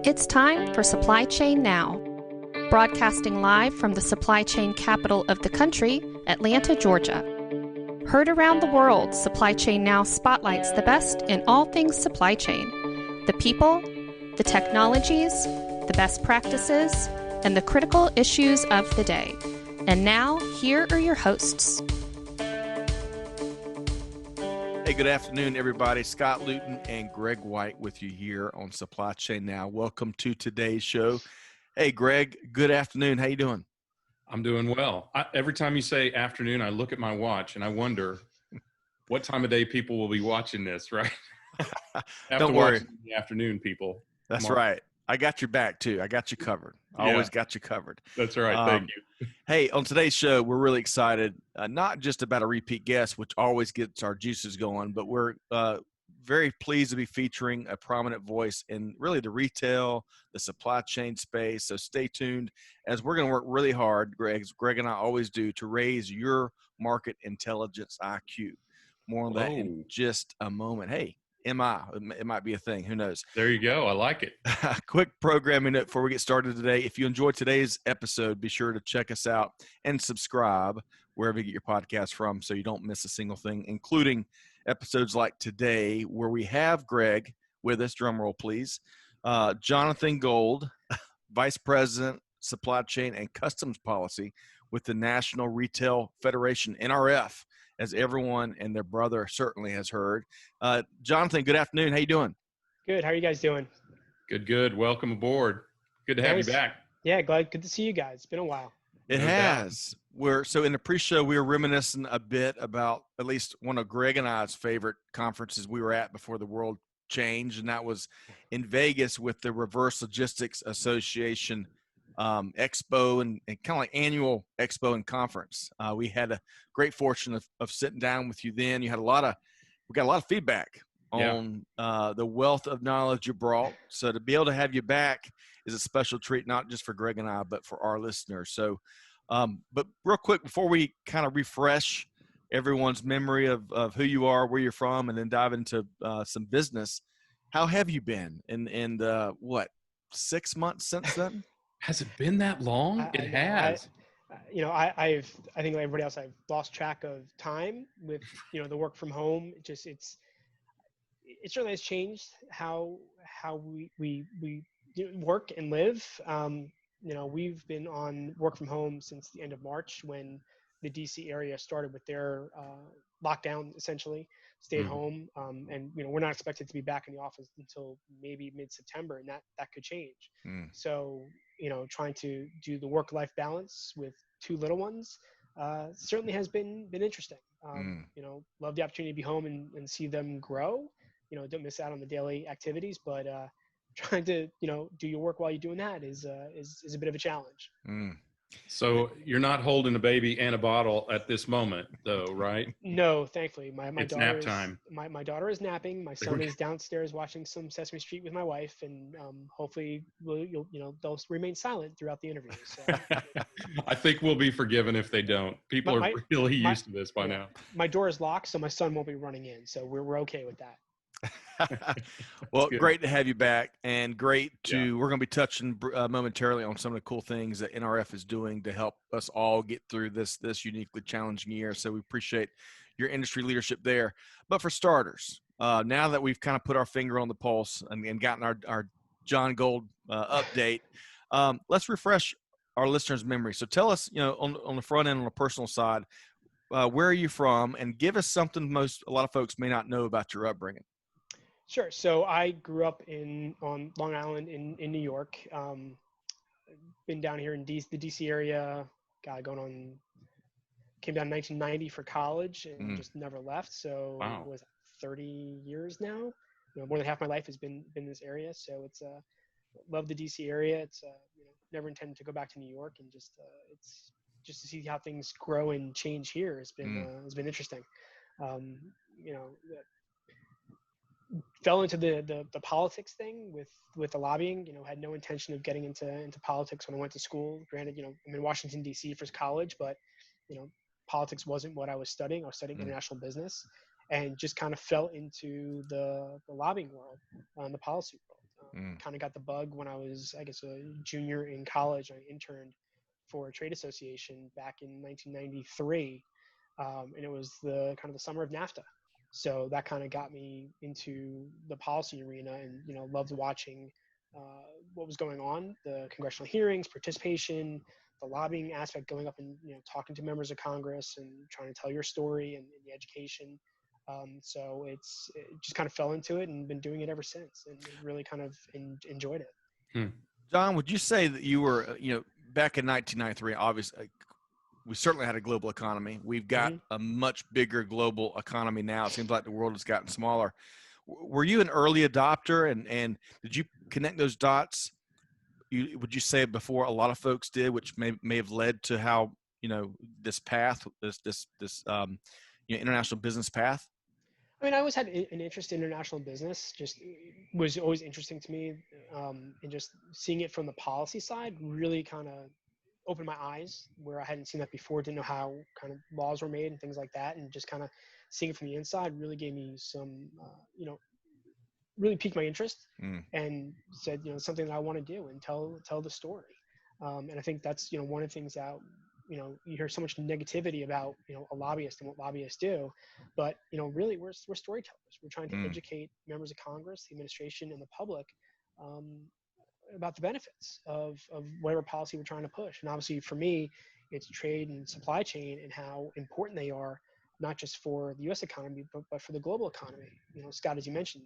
It's time for Supply Chain Now, broadcasting live from the supply chain capital of the country, Atlanta, Georgia. Heard around the world, Supply Chain Now spotlights the best in all things supply chain, the people, the technologies, the best practices, and the critical issues of the day. And now, here are your hosts. Hey, good afternoon, everybody. Scott Luton and Greg White with you here on Supply Chain Now. Welcome to today's show. Hey, Greg, good afternoon. How you doing? I'm doing well. Every time you say afternoon, I look at my watch and I wonder what time of day people will be watching this, right? Don't worry. In the afternoon, people. That's right. I got your back, too. I got you covered. I always got you covered. That's right. Thank you. Hey, on today's show, we're really excited, not just about a repeat guest, which always gets our juices going, but we're very pleased to be featuring a prominent voice in really the retail, the supply chain space. So stay tuned as we're going to work really hard, Greg and I always do, to raise your market intelligence IQ. More on that in just a moment. Hey, it might be a thing. Who knows? There you go. I like it. Quick programming note before we get started today. If you enjoyed today's episode, be sure to check us out and subscribe wherever you get your podcast from so you don't miss a single thing, including episodes like today where we have Greg with us. Drum roll, please. Jon Gold, Vice President, Supply Chain and Customs Policy with the National Retail Federation, NRF, as everyone and their brother certainly has heard. Jonathan, good afternoon. How you doing? Good. How are you guys doing? Good. Welcome aboard. Good to have you back. Yeah, good to see you guys. It's been a while. It has. So in the pre-show, we were reminiscing a bit about at least one of Greg and I's favorite conferences we were at before the world changed, and that was in Vegas with the Reverse Logistics Association expo and kind of like annual expo and conference. We had a great fortune of sitting down with you then. We got a lot of feedback on the wealth of knowledge you brought. So to be able to have you back is a special treat, not just for Greg and I, but for our listeners. So, but real quick, before we kind of refresh everyone's memory of who you are, where you're from, and then dive into some business, how have you been in what, 6 months since then? Has it been that long? It has. I think like everybody else, I've lost track of time with, the work from home. It certainly has changed how we work and live. We've been on work from home since the end of March when the DC area started with their lockdown, essentially, stay at home. And we're not expected to be back in the office until maybe mid-September, and that could change. So, trying to do the work-life balance with two little ones certainly has been interesting. Love the opportunity to be home and see them grow. Don't miss out on the daily activities, but trying to do your work while you're doing that is a bit of a challenge. So you're not holding a baby and a bottle at this moment, though, right? No, thankfully, my it's daughter nap is, time. My daughter is napping. My son is downstairs watching some Sesame Street with my wife, and hopefully they'll remain silent throughout the interview. So. I think we'll be forgiven if they don't. People are really used to this by now. My door is locked, so my son won't be running in. So we're okay with that. Well, great to have you back, and we're going to be touching momentarily on some of the cool things that NRF is doing to help us all get through this uniquely challenging year. So we appreciate your industry leadership there. But for starters, now that we've kind of put our finger on the pulse and gotten our Jon Gold update, let's refresh our listeners' memory. So tell us, on the front end, on the personal side, where are you from, and give us something a lot of folks may not know about your upbringing. Sure. So I grew up on Long Island in New York. Been down here in the DC area. Came down in 1990 for college and just never left. So it was 30 years now. More than half my life has been in this area. So it's love the DC area. It's never intended to go back to New York, and it's just to see how things grow and change here has been interesting. Fell into the politics thing with the lobbying. Had no intention of getting into politics when I went to school. Granted, I'm in Washington D.C. for college, but politics wasn't what I was studying. I was studying international business, and just kind of fell into the lobbying world, the policy world. kind of got the bug when I was, I guess, a junior in college. I interned for a trade association back in 1993, and it was the kind of the summer of NAFTA. So that kind of got me into the policy arena, and loved watching what was going on, the congressional hearings, participation, the lobbying aspect, going up and talking to members of Congress and trying to tell your story and the education. So it just kind of fell into it and been doing it ever since, and really kind of enjoyed it. Jon, would you say that you were, back in 1993, obviously, we certainly had a global economy. We've got a much bigger global economy now. It seems like the world has gotten smaller. Were you an early adopter, and did you connect those dots? Would you say before a lot of folks did, which may have led to how, this path, this international business path? I mean, I always had an interest in international business. Just was always interesting to me, and just seeing it from the policy side really kind of opened my eyes where I hadn't seen that before. Didn't know how kind of laws were made and things like that, and just kind of seeing it from the inside really gave me some, really piqued my interest, and said, something that I want to do and tell the story. And I think that's one of the things that you hear so much negativity about a lobbyist and what lobbyists do, but really we're storytellers. We're trying to educate members of Congress, the administration, and the public about the benefits of whatever policy we're trying to push. And obviously for me, it's trade and supply chain and how important they are, not just for the U.S. economy, but for the global economy. Scott, as you mentioned,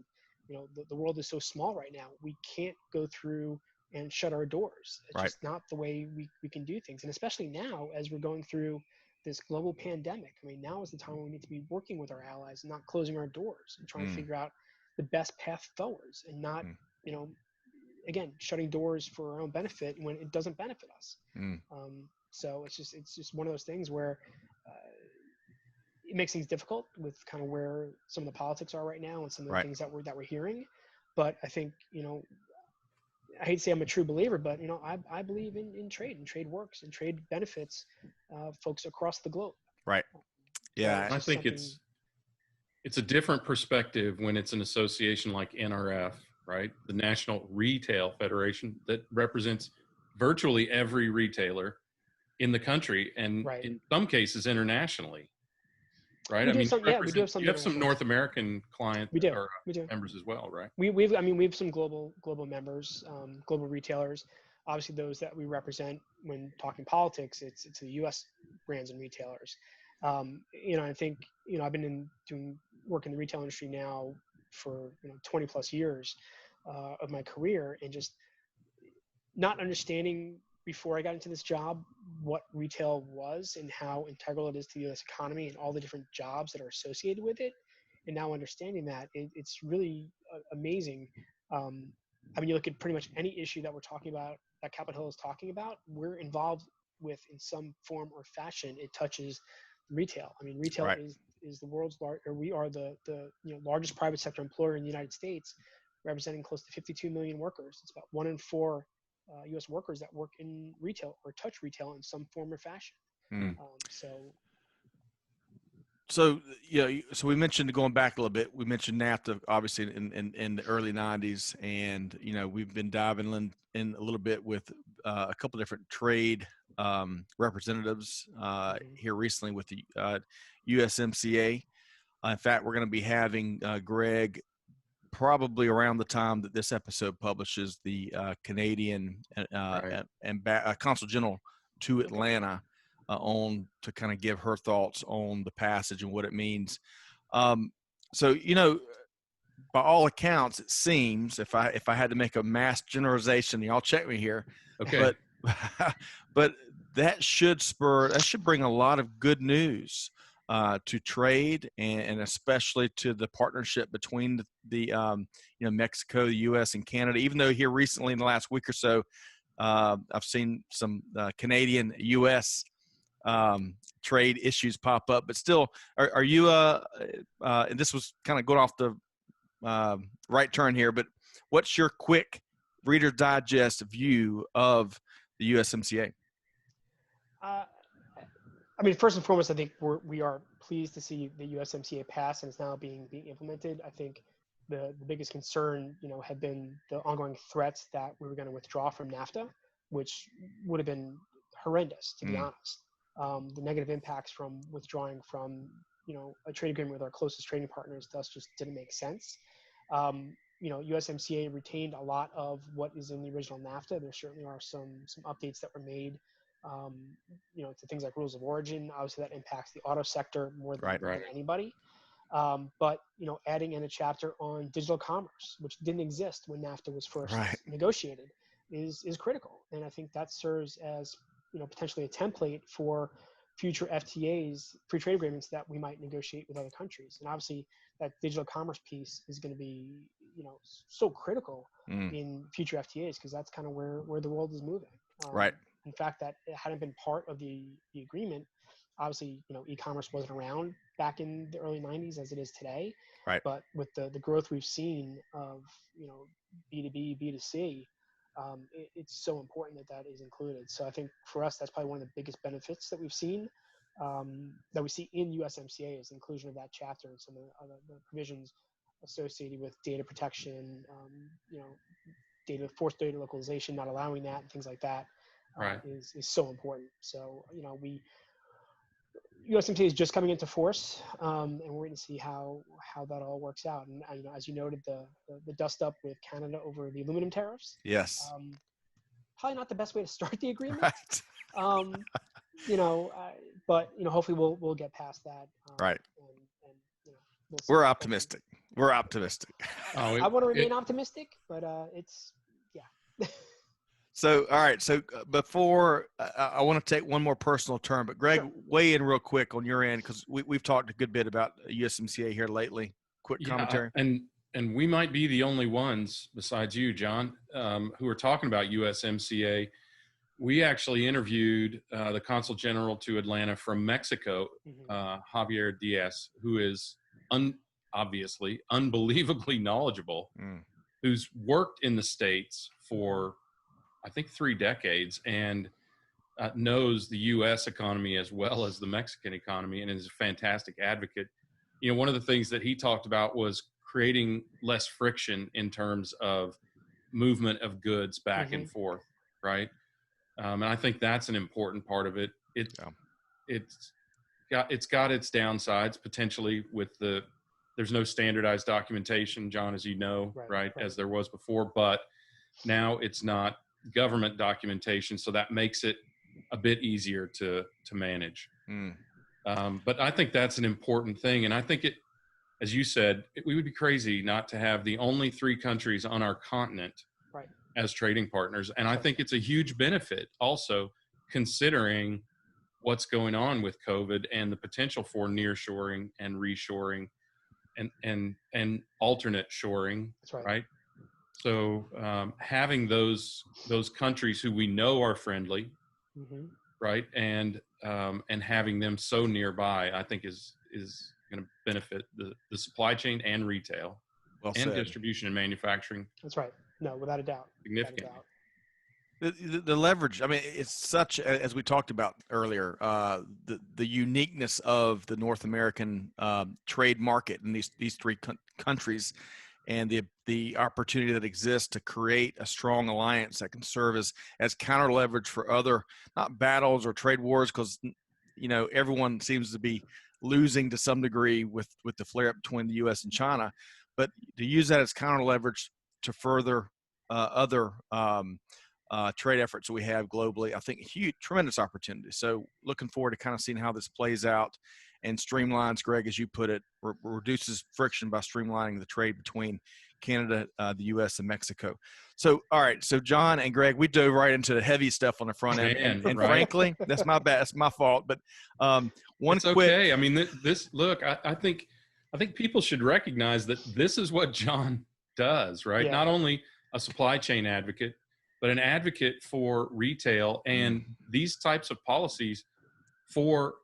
the world is so small right now. We can't go through and shut our doors. It's just not the way we can do things. And especially now, as we're going through this global pandemic, I mean, now is the time when we need to be working with our allies and not closing our doors and trying to figure out the best path forwards, and not, again, shutting doors for our own benefit when it doesn't benefit us. So it's just one of those things where it makes things difficult with kind of where some of the politics are right now and some of the things that we're hearing. But I think, I hate to say I'm a true believer, but I believe in trade, and trade works, and trade benefits folks across the globe. Right. Yeah. So I think it's a different perspective when it's an association like NRF, right? The National Retail Federation, that represents virtually every retailer in the country, and in some cases internationally. Right. We do have some. You have some North American clients we do members as well, right? We have some global members, global retailers. Obviously, those that we represent when talking politics, it's the U.S. brands and retailers. I think I've been doing work in the retail industry now for 20 plus years of my career, and just not understanding before I got into this job what retail was and how integral it is to the U.S. economy and all the different jobs that are associated with it. And now understanding that, it's really amazing. I mean, you look at pretty much any issue that we're talking about, that Capitol Hill is talking about, we're involved with in some form or fashion. It touches retail. I mean, retail is the world's we are the largest private sector employer in the United States, representing close to 52 million workers. It's about 1 in 4 U.S. workers that work in retail or touch retail in some form or fashion. So we mentioned, going back a little bit, we mentioned NAFTA obviously in the early 90s, and we've been diving in a little bit with a couple different trade representatives here recently with the USMCA. In fact, we're going to be having Greg probably around the time that this episode publishes, the Canadian Consul General to Atlanta on to kind of give her thoughts on the passage and what it means. So, by all accounts, it seems, if I had to make a mass generalization, y'all check me here. Okay. But that should bring a lot of good news to trade, and especially to the partnership between the Mexico, the U.S., and Canada. Even though here recently in the last week or so, I've seen some Canadian U.S. Trade issues pop up, but still, are you? And this was kind of going off the right turn here, but what's your quick Reader's Digest view of the USMCA? I mean, first and foremost, I think we are pleased to see the USMCA pass and it's now being implemented. I think the biggest concern, had been the ongoing threats that we were going to withdraw from NAFTA, which would have been horrendous, to be honest. The negative impacts from withdrawing from, a trade agreement with our closest trading partners thus just didn't make sense. USMCA retained a lot of what is in the original NAFTA. There certainly are some updates that were made, to things like rules of origin. Obviously, that impacts the auto sector more than anybody. But adding in a chapter on digital commerce, which didn't exist when NAFTA was first negotiated, is critical. And I think that serves as potentially a template for future FTAs, free trade agreements, that we might negotiate with other countries. And obviously, that digital commerce piece is going to be so critical in future FTAs, because that's kind of where the world is moving. In fact, that it hadn't been part of the agreement. Obviously, e-commerce wasn't around back in the early 90s as it is today. But with the growth we've seen of, B2B, B2C, it's so important that is included. So I think for us, that's probably one of the biggest benefits that we've seen, that we see in USMCA, is the inclusion of that chapter and some of the provisions associated with data protection, forced data localization, not allowing that, and things like that. Is so important. So, USMCA is just coming into force, and we're waiting to see how that all works out. And as you noted, the dust up with Canada over the aluminum tariffs. Yes. Probably not the best way to start the agreement. But hopefully we'll get past that. And we'll see. We're optimistic. We're optimistic. I want to remain optimistic, but it's yeah. So, all right. So before I want to take one more personal turn, but Greg, weigh in real quick on your end, because we've talked a good bit about USMCA here lately. Quick commentary. And we might be the only ones besides you, John, who are talking about USMCA. We actually interviewed the Consul General to Atlanta from Mexico, Javier Diaz, who is obviously unbelievably knowledgeable, who's worked in the States for, I think, 3 decades, and knows the U.S. economy as well as the Mexican economy, and is a fantastic advocate. One of the things that he talked about was creating less friction in terms of movement of goods back and forth, right? And I think that's an important part of it. It's got its downsides potentially with there's no standardized documentation, John, as you know, right, as there was before, but now it's not government documentation, so that makes it a bit easier to manage. But I think that's an important thing, and I think as you said, we would be crazy not to have the only 3 countries on our continent as trading partners. And I think it's a huge benefit also, considering what's going on with COVID and the potential for nearshoring and reshoring and alternate shoring, right? So having those countries who we know are friendly, right, and having them so nearby, I think is going to benefit the supply chain and retail, and distribution and manufacturing. That's right. No, without a doubt. Significant. The leverage, I mean, it's such, as we talked about earlier, the uniqueness of the North American trade market in these 3 countries, and the opportunity that exists to create a strong alliance that can serve as counter leverage for other, not battles or trade wars, because everyone seems to be losing to some degree with the flare up between the U.S. and China, but to use that as counter leverage to further other trade efforts that we have globally, I think huge, tremendous opportunity. So looking forward to kind of seeing how this plays out and streamlines, Greg, as you put it, reduces friction by streamlining the trade between Canada, the U.S., and Mexico. So, all right. So John and Greg, we dove right into the heavy stuff on the front end. And frankly, that's my bad. That's my fault. But it's okay. I mean, look, I think people should recognize that this is what John does, right? Yeah. Not only a supply chain advocate, but an advocate for retail and these types of policies for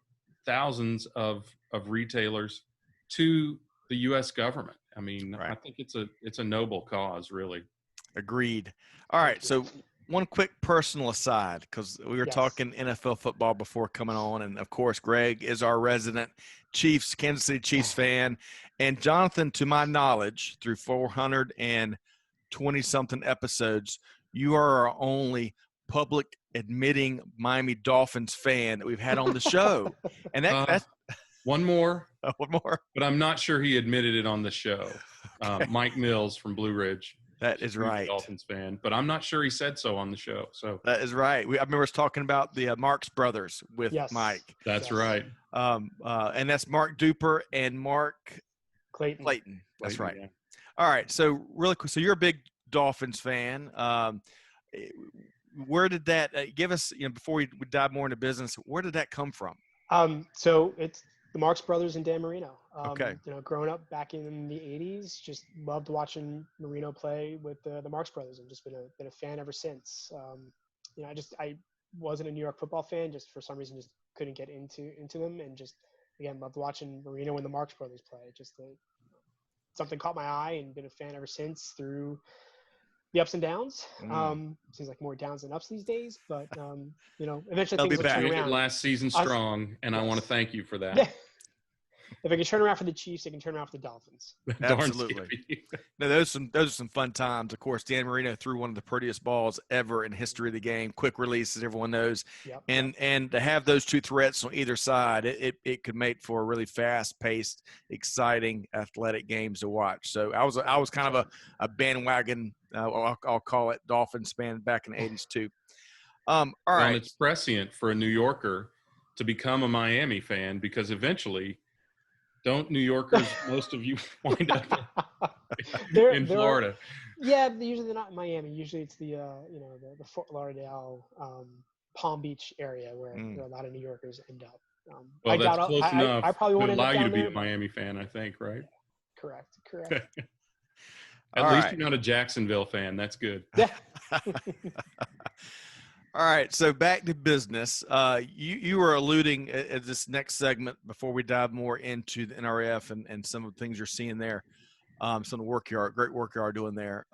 thousands of retailers to the U.S. government. I mean, I think it's a noble cause, really. Agreed. All right. So one quick personal aside, because we were Yes. talking NFL football before coming on, and of course, Greg is our resident Kansas City Chiefs fan, and Jonathan, to my knowledge, through 420-something episodes, you are our only public admitting Miami Dolphins fan that we've had on the show, and that's one more. one more. But I'm not sure he admitted it on the show. Okay. Mike Mills from Blue Ridge. That is right. Dolphins fan, but I'm not sure he said so on the show. So that is right. I remember us talking about the Marx brothers with Yes. Mike. That's right. And that's Mark Duper and Mark Clayton. That's Clayton, right. yeah. All right. So really quick. So you're a big Dolphins fan. Where did that give us? Before we dive more into business, where did that come from? So it's the Marx Brothers and Dan Marino. Okay. Growing up back in the 80s, just loved watching Marino play with the Marx Brothers, and just been a fan ever since. I wasn't a New York football fan, just for some reason just couldn't get into them, and just again loved watching Marino and the Marx Brothers play. Just something caught my eye, and been a fan ever since through the ups and downs. Seems like more downs than ups these days, but eventually They'll things be will back. turn You around. ended last season strong, and I want to thank you for that. Yeah. If I can turn around for the Chiefs, I can turn around for the Dolphins. Absolutely. No, those are some fun times. Of course, Dan Marino threw one of the prettiest balls ever in history of the game. Quick release, as everyone knows. Yep. And to have those two threats on either side, it could make for a really fast-paced, exciting, athletic games to watch. So I was kind of a bandwagon, I'll call it, Dolphins fan back in the 80s too. All right. And it's prescient for a New Yorker to become a Miami fan, because eventually, don't New Yorkers, most of you, wind up in Florida? Yeah, usually they're not in Miami. Usually it's the Fort Lauderdale, Palm Beach area where a lot of New Yorkers end up. Well, that's close enough I probably won't to end up allow you down to be there, a Miami fan, I think, right? Correct. At least you're not a Jacksonville fan. That's good. Yeah. All right, so back to business. You were alluding at this next segment before we dive more into the NRF and some of the things you're seeing there, some of the great work you are doing there.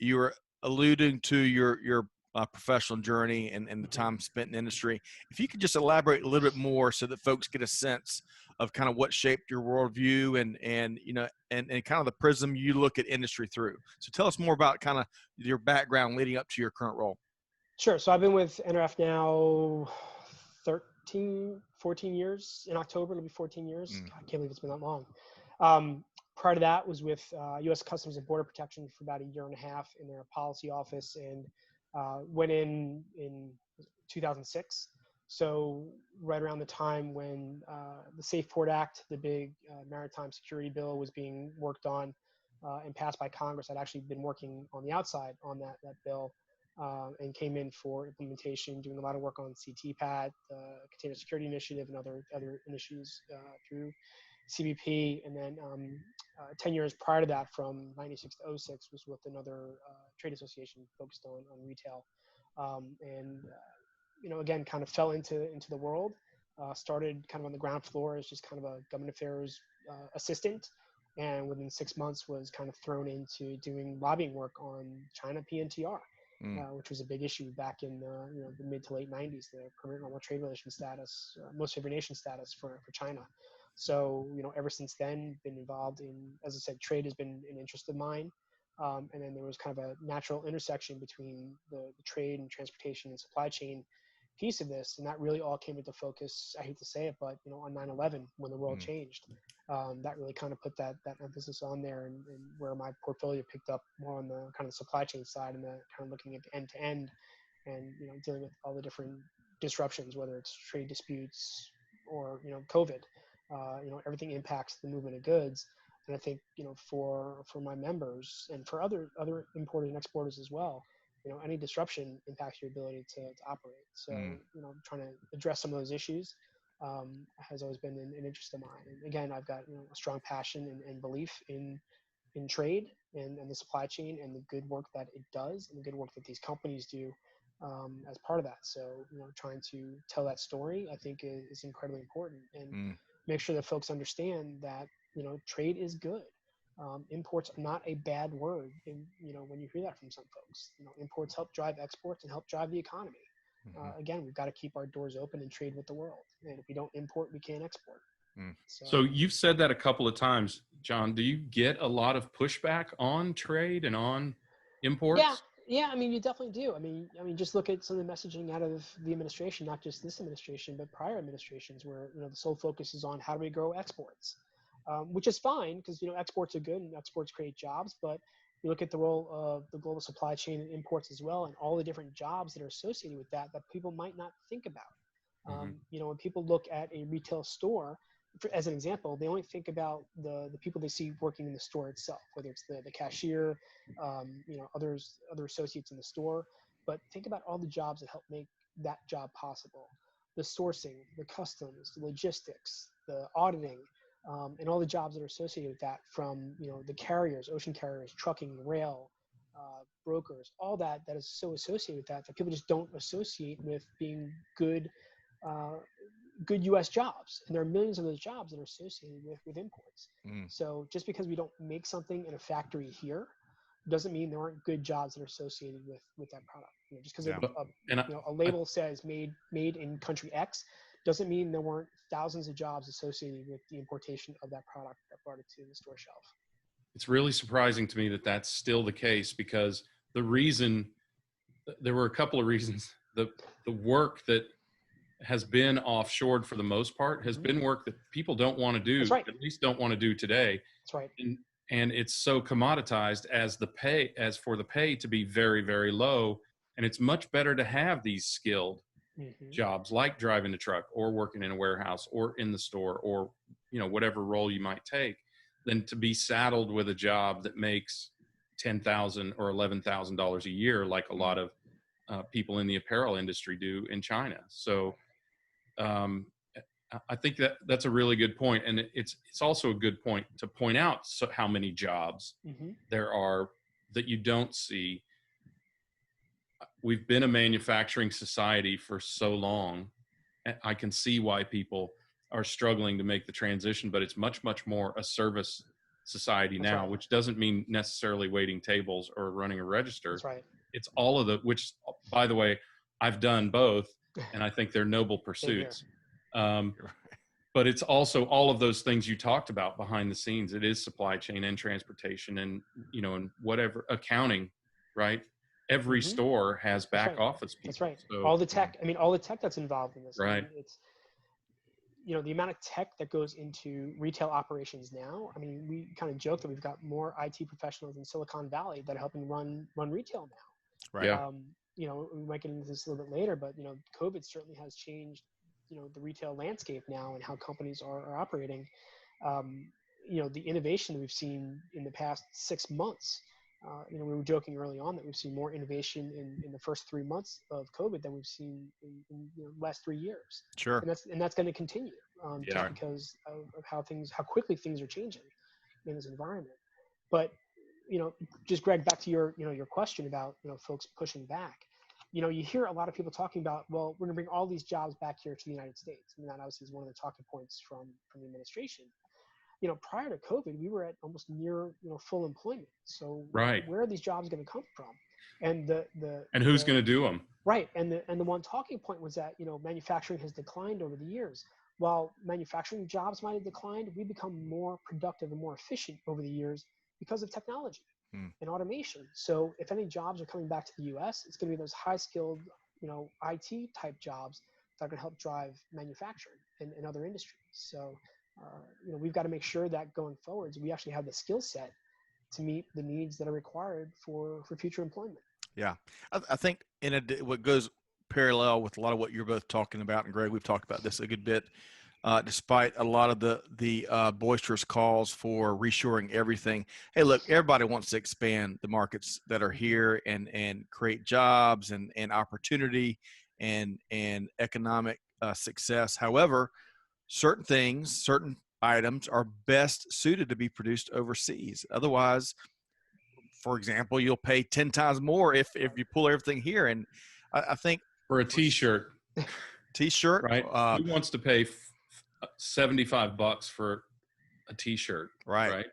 You were alluding to your professional journey and the time spent in the industry. If you could just elaborate a little bit more so that folks get a sense of kind of what shaped your worldview and kind of the prism you look at industry through. So tell us more about kind of your background leading up to your current role. Sure. So I've been with Nrf now 14 years. In October, it'll be 14 years. God, I can't believe it's been that long. Prior to that was with U.S. Customs and Border Protection for about a year and a half in their policy office, and went in 2006. So right around the time when the Safe Port Act, the big maritime security bill, was being worked on and passed by Congress, I'd actually been working on the outside on that bill. And came in for implementation, doing a lot of work on CTPAT, Container Security Initiative, and other initiatives through CBP. And then 10 years prior to that, from 96 to 06, was with another trade association focused on retail. Again, kind of fell into the world. Started kind of on the ground floor as just kind of a government affairs assistant. And within 6 months was kind of thrown into doing lobbying work on China PNTR. Which was a big issue back in the mid to late 90s, the permanent normal trade relation status, most favored nation status for China. So, ever since then, been involved in, as I said, trade has been an interest of mine. And then there was kind of a natural intersection between the trade and transportation and supply chain piece of this. And that really all came into focus, I hate to say it, but, on 9/11, when the world changed. That really kind of put that emphasis on there, and where my portfolio picked up more on the kind of supply chain side, and the kind of looking at the end to end, and dealing with all the different disruptions, whether it's trade disputes or COVID. Everything impacts the movement of goods, and I think for my members and for other importers and exporters as well, any disruption impacts your ability to operate. So trying to address some of those issues has always been an interest of mine. And again, I've got a strong passion and belief in trade and the supply chain and the good work that it does and the good work that these companies do as part of that. So trying to tell that story, I think, is incredibly important, and make sure that folks understand that trade is good. Imports are not a bad word. And, when you hear that from some folks, imports help drive exports and help drive the economy. Again, we've got to keep our doors open and trade with the world. And if we don't import, we can't export. So you've said that a couple of times, John. Do you get a lot of pushback on trade and on imports? Yeah. I mean, you definitely do. I mean, just look at some of the messaging out of the administration, not just this administration, but prior administrations, where the sole focus is on how do we grow exports, which is fine because exports are good and exports create jobs. But you look at the role of the global supply chain and imports as well, and all the different jobs that are associated with that people might not think about. When people look at a retail store, as an example, they only think about the people they see working in the store itself, whether it's the cashier, other associates in the store. But think about all the jobs that help make that job possible: the sourcing, the customs, the logistics, the auditing, and all the jobs that are associated with that, from the carriers, ocean carriers, trucking, rail, brokers, all that is so associated with that people just don't associate with being good U.S. jobs. And there are millions of those jobs that are associated with imports. So just because we don't make something in a factory here doesn't mean there aren't good jobs that are associated with that product. Just because a label says made in country X doesn't mean there weren't thousands of jobs associated with the importation of that product that brought it to the store shelf. It's really surprising to me that that's still the case, because there were a couple of reasons. The work that has been offshored for the most part has been work that people don't want to do, at least don't want to do today. That's right. And it's so commoditized as for the pay to be very, very low. And it's much better to have these skilled jobs, like driving a truck or working in a warehouse or in the store, or whatever role you might take, than to be saddled with a job that makes $10,000 or $11,000 a year, like a lot of people in the apparel industry do in China. So I think that's a really good point. And it's also a good point to point out how many jobs there are that you don't see. We've been a manufacturing society for so long. I can see why people are struggling to make the transition, but it's much, much more a service society now, which doesn't mean necessarily waiting tables or running a register. That's right. It's all of which, by the way, I've done both, and I think they're noble pursuits. But it's also all of those things you talked about behind the scenes. It is supply chain and transportation and, and whatever, accounting, right? Every store has back office people. That's right. So, all the tech, all the tech that's involved in this. Right. It's, the amount of tech that goes into retail operations now. We kind of joke that we've got more IT professionals in Silicon Valley that are helping run retail now. Right. Yeah. We might get into this a little bit later, but COVID certainly has changed the retail landscape now and how companies are operating. The innovation that we've seen in the past 6 months. We were joking early on that we've seen more innovation in the first 3 months of COVID than we've seen in the last 3 years. Sure. And that's going to continue just because of how quickly things are changing in this environment. But just Greg, back to your question about folks pushing back. You hear a lot of people talking about, well, we're going to bring all these jobs back here to the United States. That obviously is one of the talking points from the administration. Prior to COVID, we were at almost near full employment. So where are these jobs going to come from? And who's going to do them? Right. And the one talking point was that manufacturing has declined over the years. While manufacturing jobs might have declined, we become more productive and more efficient over the years because of technology and automation. So if any jobs are coming back to the U.S., it's going to be those high-skilled, IT type jobs that are going to help drive manufacturing and other industries. So, we've got to make sure that going forwards, we actually have the skill set to meet the needs that are required for future employment. Yeah. I think what goes parallel with a lot of what you're both talking about, and Greg, we've talked about this a good bit, despite a lot of the boisterous calls for reshoring everything. Hey, look, everybody wants to expand the markets that are here and create jobs and opportunity and economic success. However, certain items are best suited to be produced overseas. Otherwise, for example, you'll pay 10 times more if you pull everything here. And I think for a T-shirt, right? Who wants to pay $75 for a T-shirt? Right.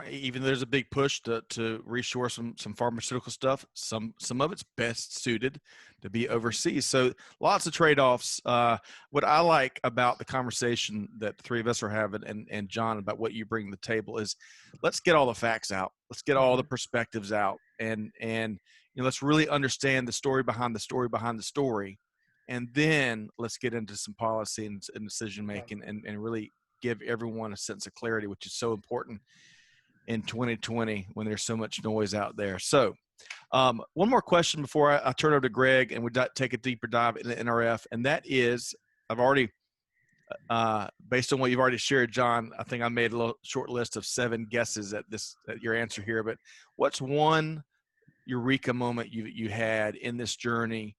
even though there's a big push to reshore some pharmaceutical stuff, some of it's best suited to be overseas. So lots of trade-offs. What I like about the conversation that the three of us are having, and John, about what you bring to the table, is let's get all the facts out. Let's get all the perspectives out, and let's really understand the story behind the story behind the story, and then let's get into some policy and decision making, and really give everyone a sense of clarity, which is so important in 2020 when there's so much noise out there. So one more question before I turn over to Greg and we take a deeper dive into NRF, and that is, I've already, based on what you've already shared, John, I think I made a little short list of 7 guesses at your answer here, but what's one eureka moment you had in this journey,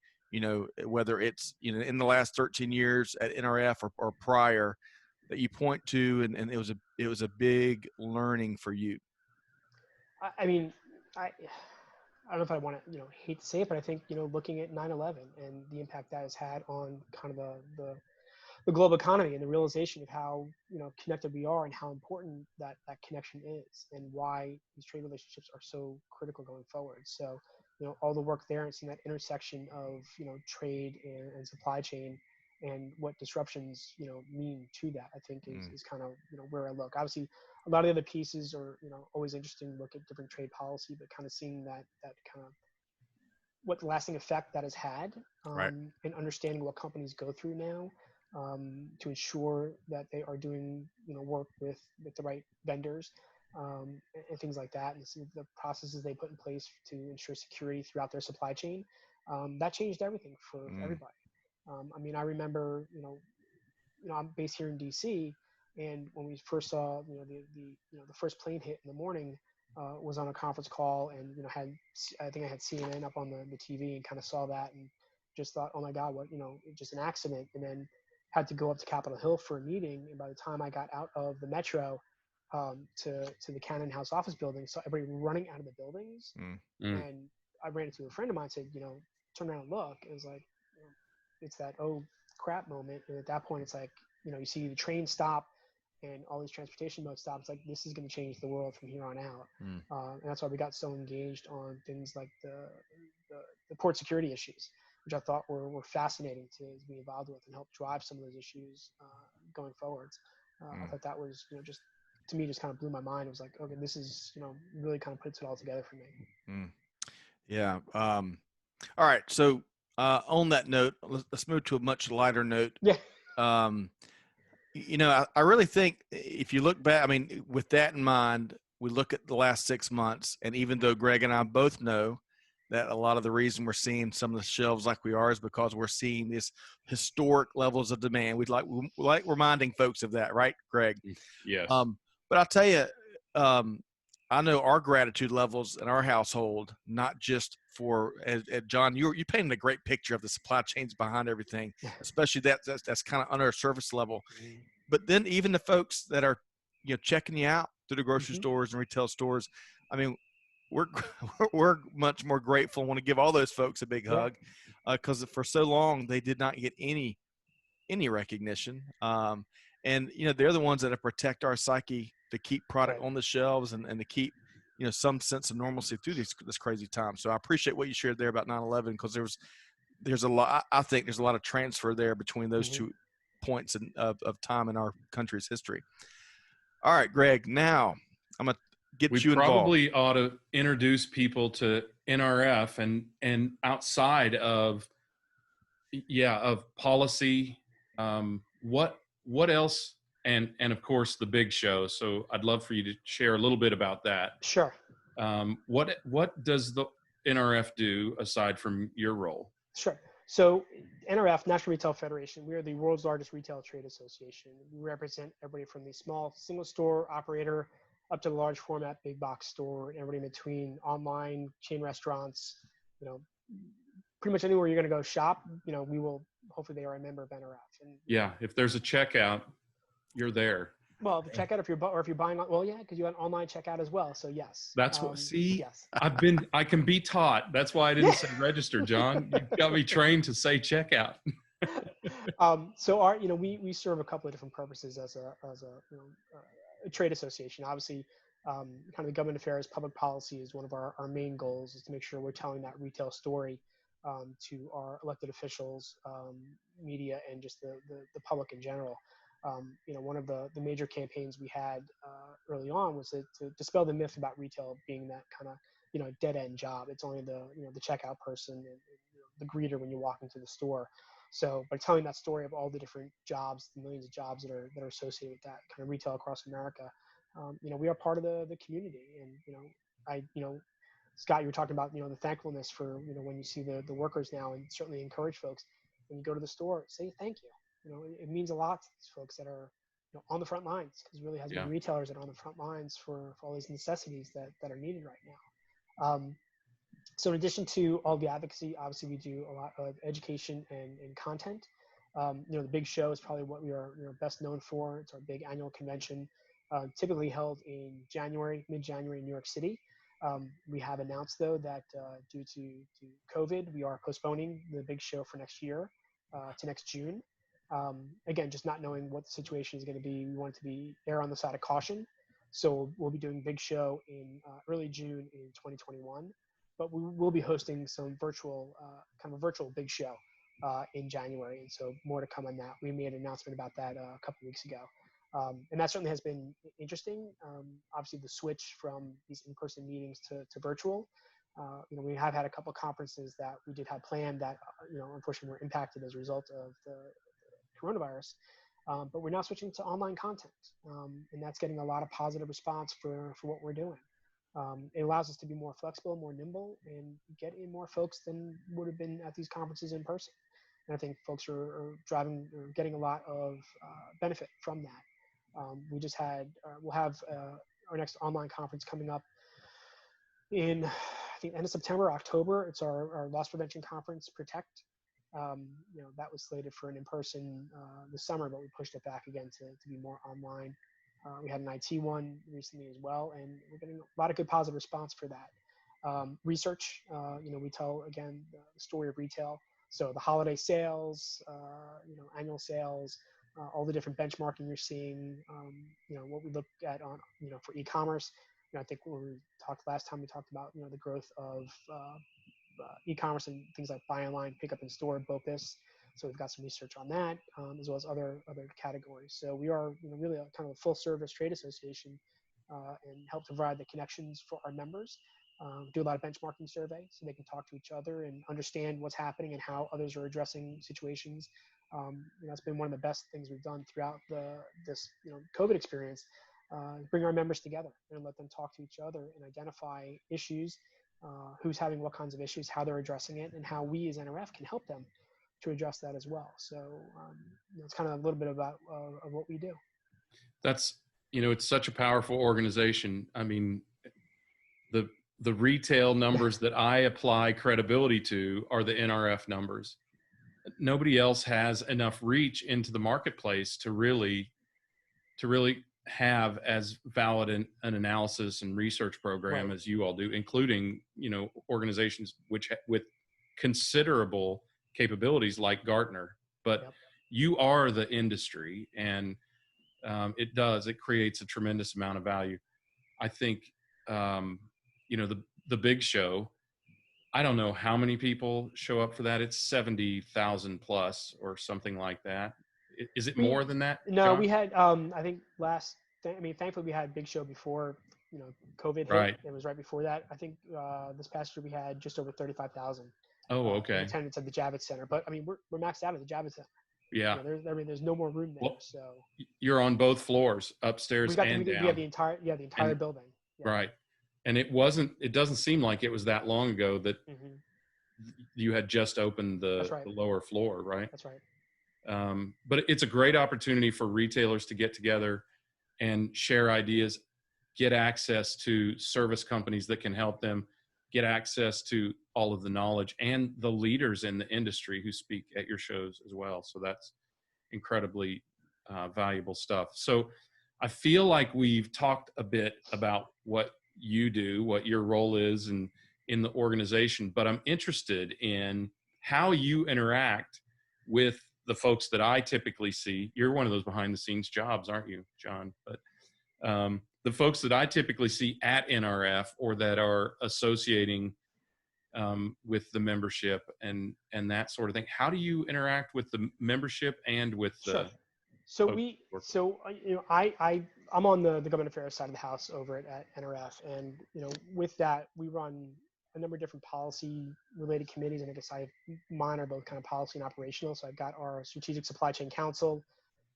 whether it's, in the last 13 years at NRF or prior, that you point to, and it was a big learning for you? I mean, I don't know if I want to, hate to say it, but I think, looking at 9/11 and the impact that has had on kind of the global economy, and the realization of how, connected we are, and how important that connection is, and why these trade relationships are so critical going forward. So, all the work there, and seeing that intersection of, trade and supply chain, and what disruptions, mean to that, I think is kind of, where I look. Obviously, a lot of the other pieces are, always interesting to look at different trade policy, but kind of seeing that kind of what the lasting effect that has had, Right. and understanding what companies go through now, to ensure that they are doing, work with the right vendors, and things like that, and see the processes they put in place to ensure security throughout their supply chain. That changed everything for everybody. I mean, I remember, I'm based here in DC, and when we first saw, the first plane hit in the morning, was on a conference call, and, I think I had CNN up on the TV, and kind of saw that, and just thought, oh my God, what, just an accident. And then had to go up to Capitol Hill for a meeting. And by the time I got out of the metro, to the Cannon House office building, saw everybody running out of the buildings. And I ran into a friend of mine, said, turn around and look. It was like, it's that, oh crap moment. And at that point, it's like, you see the train stop and all these transportation modes stop. It's like, this is going to change the world from here on out. And that's why we got so engaged on things like the port security issues, which I thought were fascinating to be involved with, and help drive some of those issues, going forwards. I thought that was, just, to me, just kind of blew my mind. It was like, okay, this is, really kind of puts it all together for me. Yeah. All right. So on that note, let's move to a much lighter note. Yeah. I really think if you look back, I mean, with that in mind, we look at the last 6 months, and even though Greg and I both know that a lot of the reason we're seeing some of the shelves like we are is because we're seeing this historic levels of demand. We like reminding folks of that, right, Greg? Yes. But I'll tell you, I know our gratitude levels in our household, not just for, John, you painted a great picture of the supply chains behind everything, especially that's kind of under a surface level. But then even the folks that are, checking you out through the grocery stores and retail stores, I mean, we're much more grateful and want to give all those folks a big hug, because for so long they did not get any recognition. And they're the ones that protect our psyche, to keep product on the shelves, and to keep some sense of normalcy through this crazy time. So I appreciate what you shared there about 9/11, because there's a lot. I think there's a lot of transfer there between those 2 points of time in our country's history. All right, Greg. Now I'm gonna get you involved. We probably ought to introduce people to NRF and outside of policy. What else? And of course the big show. So I'd love for you to share a little bit about that. Sure. What does the NRF do aside from your role? Sure. So NRF, National Retail Federation, we are the world's largest retail trade association. We represent everybody from the small single store operator up to the large format big box store, and everybody in between, online, chain restaurants, pretty much anywhere you're going to go shop, we will, hopefully they are a member of NRF. And if there's a checkout, you're there. Well, the checkout, if you're buying, because you have an online checkout as well. So yes. That's what. See, yes. I can be taught. That's why I didn't say register, John. You got me trained to say checkout. So we serve a couple of different purposes as a trade association. Obviously, kind of the government affairs, public policy is one of our main goals, is to make sure we're telling that retail story to our elected officials, media, and just the public in general. One of the major campaigns we had early on was to dispel the myth about retail being that kind of dead end job. It's only the checkout person and the greeter when you walk into the store. So by telling that story of all the different jobs, the millions of jobs that are associated with that kind of retail across America, we are part of the community. And Scott, you were talking about the thankfulness for when you see the workers now, and certainly encourage folks when you go to the store, say thank you. It means a lot to these folks that are on the front lines, because it really has been retailers that are on the front lines for all these necessities that are needed right now. So in addition to all the advocacy, obviously we do a lot of education and content. The big show is probably what we are best known for. It's our big annual convention, typically held in mid-January in New York City. We have announced, though, that due to COVID, we are postponing the big show for next year to next June. Again, just not knowing what the situation is going to be, we want it to err on the side of caution. So we'll be doing big show in early June in 2021. But we will be hosting some virtual big show in January. And so more to come on that. We made an announcement about that a couple of weeks ago. And that certainly has been interesting. Obviously, the switch from these in-person meetings to virtual. We have had a couple of conferences that we did have planned that, unfortunately were impacted as a result of the coronavirus. But we're now switching to online content. And that's getting a lot of positive response for what we're doing. It allows us to be more flexible, more nimble, and get in more folks than would have been at these conferences in person. And I think folks are getting a lot of benefit from that. We'll have our next online conference coming up in, I think, end of September, October. It's our loss prevention conference, Protect. That was slated for an in-person this summer, but we pushed it back again to be more online. We had an IT one recently as well, and we're getting a lot of good positive response for that. Research, we tell, again, the story of retail. So the holiday sales, annual sales, all the different benchmarking you're seeing, what we look at on, for e-commerce. I think when we talked last time, we talked about, the growth of e-commerce and things like buy online, pick up in store, BOPIS. So we've got some research on that, as well as other categories. So we are, really a kind of a full service trade association, and help to provide the connections for our members. Do a lot of benchmarking surveys so they can talk to each other and understand what's happening and how others are addressing situations. It's been one of the best things we've done throughout this COVID experience. Bring our members together and let them talk to each other and identify issues, who's having what kinds of issues, how they're addressing it, and how we as NRF can help them to address that as well. So it's kind of a little bit about of what we do. That's, it's such a powerful organization. I mean, the retail numbers that I apply credibility to are the NRF numbers. Nobody else has enough reach into the marketplace to really have as valid an analysis and research program as you all do, including, organizations with considerable capabilities like Gartner. But you are the industry, and it creates a tremendous amount of value. I think, the big show, I don't know how many people show up for that. It's 70,000 plus or something like that. Is it more than that? No, John? we had, I think thankfully we had big show before, COVID hit. Right. It was right before that. I think this past year we had just over 35,000. Oh, okay. In attendance at the Javits Center, but I mean we're maxed out at the Javits Center. Yeah. There's no more room there. Well, so you're on both floors, upstairs and down. We have the entire building. Yeah. Right. And it doesn't seem like it was that long ago that you had just opened the lower floor, right? That's right. But it's a great opportunity for retailers to get together and share ideas, get access to service companies that can help them, get access to all of the knowledge and the leaders in the industry who speak at your shows as well. So that's incredibly valuable stuff. So I feel like we've talked a bit about what you do, what your role is in the organization, but I'm interested in how you interact with the folks that I typically see. You're one of those behind the scenes jobs, aren't you, John? But the folks that I typically see at NRF or that are associating with the membership and that sort of thing, how do you interact with the membership and with the Sure. So folks we, you work with? so you know, I'm on the government affairs side of the house over at NRF, and you know, with that, we run a number of different policy related committees, and I guess mine are both kind of policy and operational. So I've got our Strategic Supply Chain Council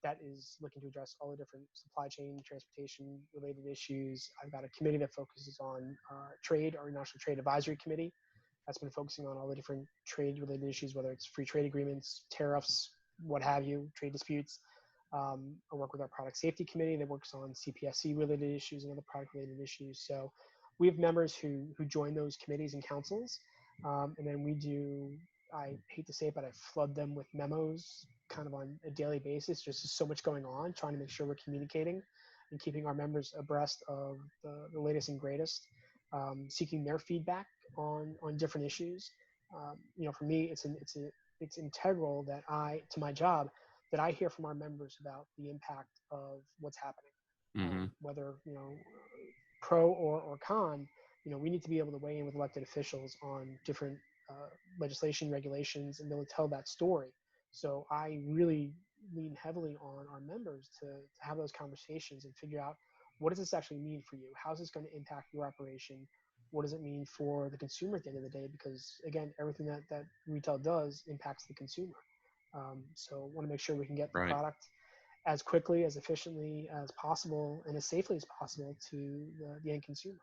that is looking to address all the different supply chain transportation related issues. I've got a committee that focuses on trade, our National Trade Advisory Committee, that's been focusing on all the different trade related issues, whether it's free trade agreements, tariffs, what have you, trade disputes. I work with our product safety committee that works on CPSC related issues and other product related issues. So we have members who join those committees and councils. And then we do, I hate to say it, but I flood them with memos kind of on a daily basis. Just so much going on, trying to make sure we're communicating and keeping our members abreast of the latest and greatest, seeking their feedback on different issues. You know, for me, it's integral that to my job, that I hear from our members about the impact of what's happening, whether, you know, pro or con. You know, we need to be able to weigh in with elected officials on different legislation, regulations, and be able to tell that story. So I really lean heavily on our members to have those conversations and figure out, what does this actually mean for you? How is this going to impact your operation? What does it mean for the consumer at the end of the day? Because again, everything that retail does impacts the consumer. So I want to make sure we can get the product as quickly, as efficiently as possible, and as safely as possible to the end consumer.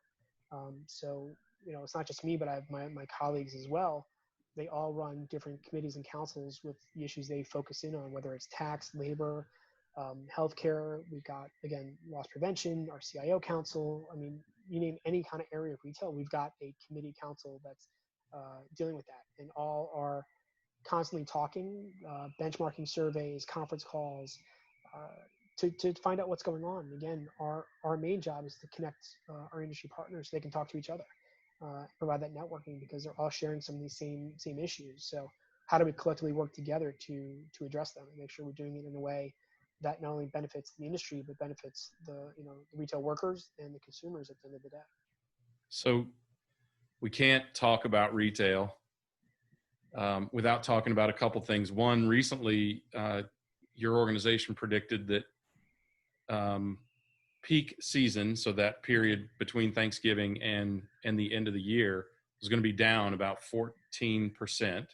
So, you know, it's not just me, but I have my colleagues as well. They all run different committees and councils with the issues they focus in on, whether it's tax, labor, healthcare. We've got, again, loss prevention, our CIO council. I mean, you name any kind of area of retail, we've got a committee council that's dealing with that, and all are constantly talking, benchmarking surveys, conference calls, to find out what's going on. Again, our main job is to connect our industry partners so they can talk to each other, provide that networking, because they're all sharing some of these same issues. So how do we collectively work together to address them and make sure we're doing it in a way that not only benefits the industry, but benefits the retail workers and the consumers at the end of the day. So we can't talk about retail without talking about a couple things. One, recently, your organization predicted that peak season, so that period between Thanksgiving and the end of the year, was going to be down about 14%,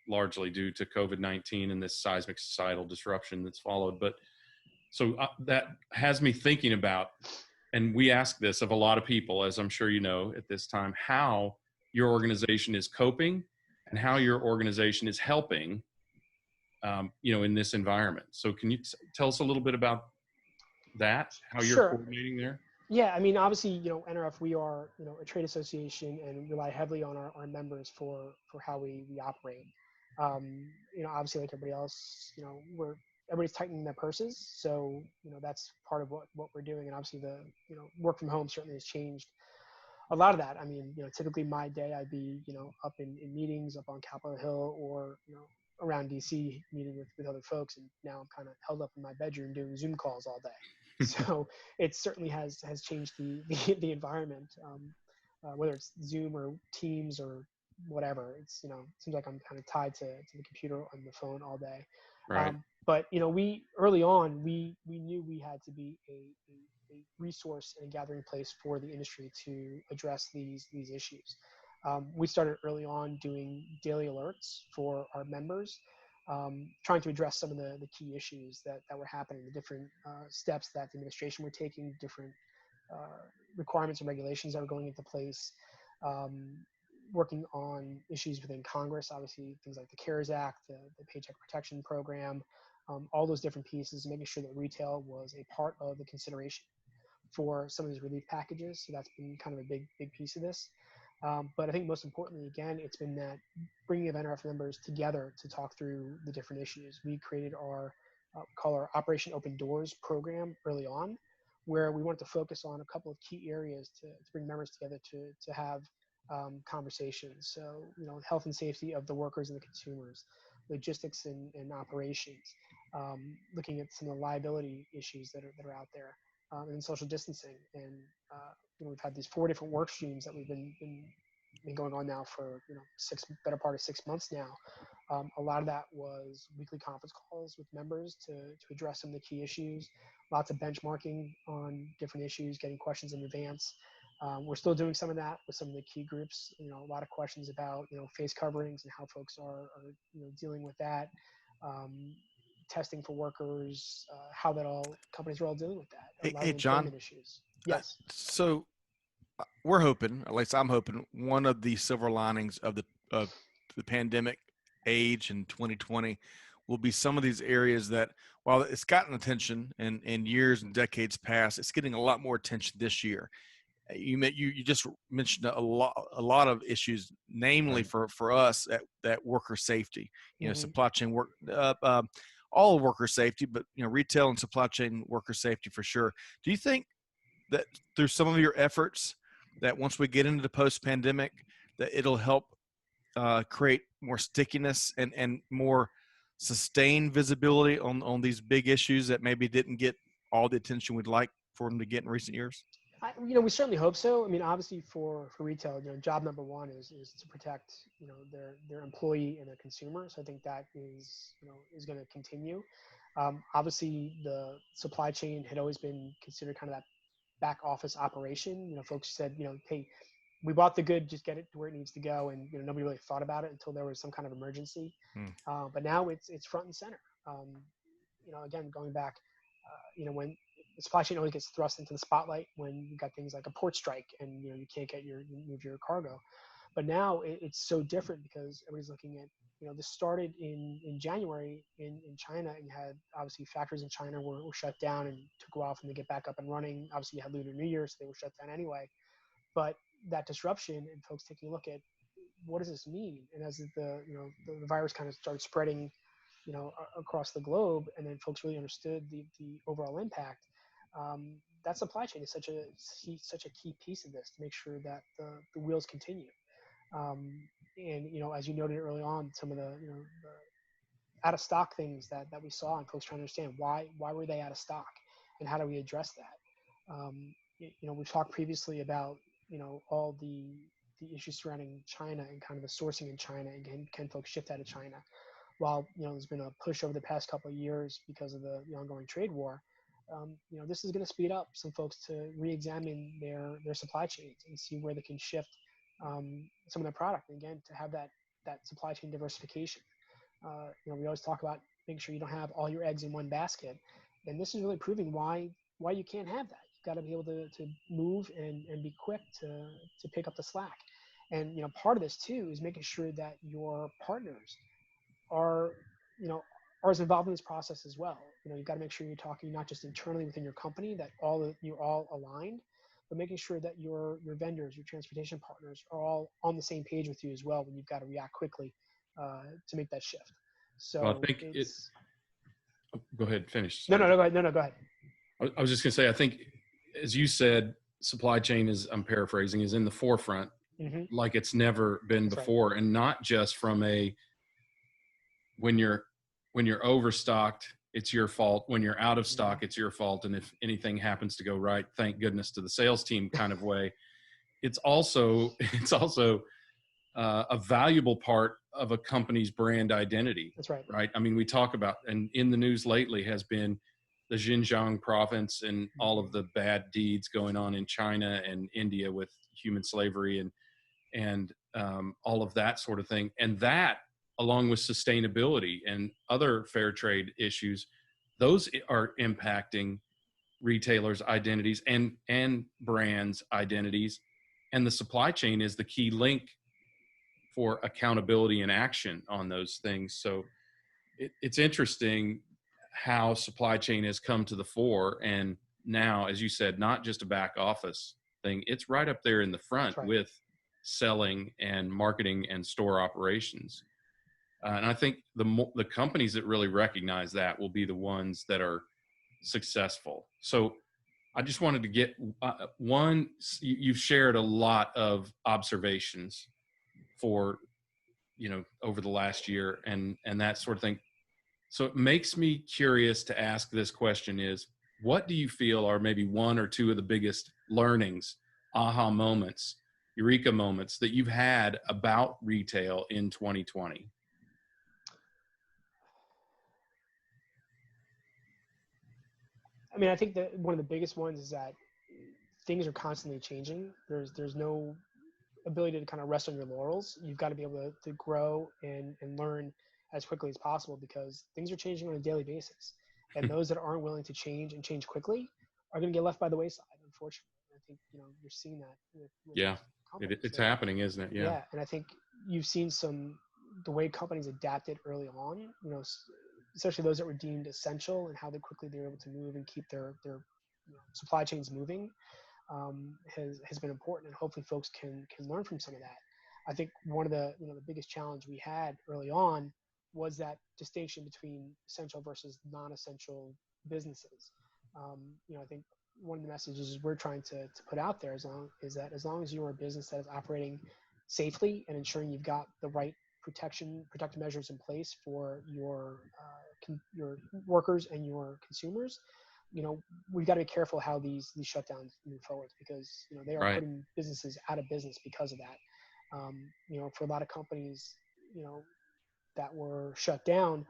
largely due to COVID-19 and this seismic societal disruption that's followed. But so that has me thinking about, and we ask this of a lot of people, as I'm sure you know at this time, how your organization is coping and how your organization is helping, you know, in this environment. So can you tell us a little bit about that, how you're coordinating there? Yeah, I mean, obviously, you know, NRF, we are, you know, a trade association and rely heavily on our members for how we operate. You know, obviously, like everybody else, you know, everybody's tightening their purses. So, you know, that's part of what we're doing. And obviously you know, work from home certainly has changed a lot of that. I mean, you know, typically my day I'd be, you know, up in meetings up on Capitol Hill, or, you know, around DC meeting with other folks. And now I'm kind of held up in my bedroom doing Zoom calls all day. So it certainly has changed the environment, whether it's Zoom or Teams or whatever. It's, you know, it seems like I'm kind of tied to the computer and the phone all day. Right. But, you know, we early on, we knew we had to be a resource and a gathering place for the industry to address these issues. We started early on doing daily alerts for our members, trying to address some of the key issues that were happening, the different steps that the administration were taking, different requirements and regulations that were going into place, working on issues within Congress, obviously things like the CARES Act, the Paycheck Protection Program, all those different pieces, making sure that retail was a part of the consideration for some of these relief packages. So that's been kind of a big piece of this. But I think most importantly, again, it's been that bringing of NRF members together to talk through the different issues. We created call our Operation Open Doors program early on, where we wanted to focus on a couple of key areas to bring members together to have conversations. So, you know, health and safety of the workers and the consumers, logistics and operations, looking at some of the liability issues that are out there. and social distancing. And we've had these 4 different work streams that we've been going on now for better part of 6 months now. A lot of that was weekly conference calls with members to address some of the key issues, lots of benchmarking on different issues, getting questions in advance. We're still doing some of that with some of the key groups. A lot of questions about face coverings and how folks are dealing with that, testing for workers, how that all companies are all dealing with that. A lot Hey, of John. employment issues. Yes. So we're hoping, at least I'm hoping, one of the silver linings of the pandemic age in 2020 will be some of these areas that, while it's gotten attention in years and decades past, it's getting a lot more attention this year. You just mentioned a lot of issues, namely for us at worker safety, supply chain work, all worker safety, but retail and supply chain worker safety for sure. Do you think that through some of your efforts, that once we get into the post-pandemic, that it'll help create more stickiness and more sustained visibility on these big issues that maybe didn't get all the attention we'd like for them to get in recent years? We certainly hope so. I mean, obviously for retail, job number one is to protect, their employee and their consumer. So I think that is going to continue. Obviously the supply chain had always been considered kind of that back office operation. Folks said, hey, we bought the good, just get it to where it needs to go. And, nobody really thought about it until there was some kind of emergency. But now it's front and center. Again, going back, when the supply chain always gets thrust into the spotlight when you got things like a port strike and, you can't move your cargo. But now it's so different because everybody's looking at, this started in January in China, and you had obviously factories in China were shut down and took a while for them to get back up and running. Obviously you had Lunar New Year, so they were shut down anyway. But that disruption and folks taking a look at what does this mean? And as the virus kind of started spreading, across the globe, and then folks really understood the overall impact, that supply chain is such a key piece of this to make sure that the wheels continue. And as you noted early on, some of the out of stock things that we saw, and folks trying to understand why were they out of stock, and how do we address that? We've talked previously about all the issues surrounding China and kind of the sourcing in China, and can folks shift out of China? While there's been a push over the past couple of years because of the ongoing trade war, this is going to speed up some folks to re-examine their supply chains and see where they can shift some of their product. And again, to have that supply chain diversification. We always talk about making sure you don't have all your eggs in one basket, and this is really proving why you can't have that. You've got to be able to move and be quick to pick up the slack. And part of this too is making sure that your partners are as involved in this process as well. You've got to make sure you're talking not just internally within your company, that you're all aligned, but making sure that your vendors, your transportation partners are all on the same page with you as well when you've got to react quickly to make that shift. So well, I think go ahead, finish. Sorry. No, go ahead. I was just going to say, I think, as you said, supply chain I'm paraphrasing, is in the forefront like it's never been before. Right. And not just from when you're overstocked, it's your fault. When you're out of stock, it's your fault. And if anything happens to go right, thank goodness to the sales team kind of way. It's also a valuable part of a company's brand identity. That's right. Right. I mean, we talk about, and in the news lately has been the Xinjiang province and all of the bad deeds going on in China and India with human slavery and all of that sort of thing. And that, along with sustainability and other fair trade issues, those are impacting retailers' identities and brands' identities. And the supply chain is the key link for accountability and action on those things. So it's interesting how supply chain has come to the fore. And now, as you said, not just a back office thing, it's right up there in the front with selling and marketing and store operations. And I think the companies that really recognize that will be the ones that are successful. So I just wanted to get one, you've shared a lot of observations for, over the last year and that sort of thing. So it makes me curious to ask this question is, what do you feel are maybe one or two of the biggest learnings, aha moments, eureka moments that you've had about retail in 2020? I mean, I think that one of the biggest ones is that things are constantly changing. There's no ability to kind of rest on your laurels. You've got to be able to grow and learn as quickly as possible, because things are changing on a daily basis. And those that aren't willing to change and change quickly are going to get left by the wayside, unfortunately. I think, you're seeing that with Yeah, it's happening, isn't it? Yeah. And I think you've seen the way companies adapted early on, especially those that were deemed essential, and how quickly they were able to move and keep their supply chains moving, has been important, and hopefully folks can learn from some of that. I think one of the the biggest challenge we had early on was that distinction between essential versus non-essential businesses. I think one of the messages we're trying to put out there is that as long as you're a business that is operating safely and ensuring you've got the right protective measures in place for your workers and your consumers, we've got to be careful how these shutdowns move forward, because they are putting businesses out of business because of that. For a lot of companies, that were shut down,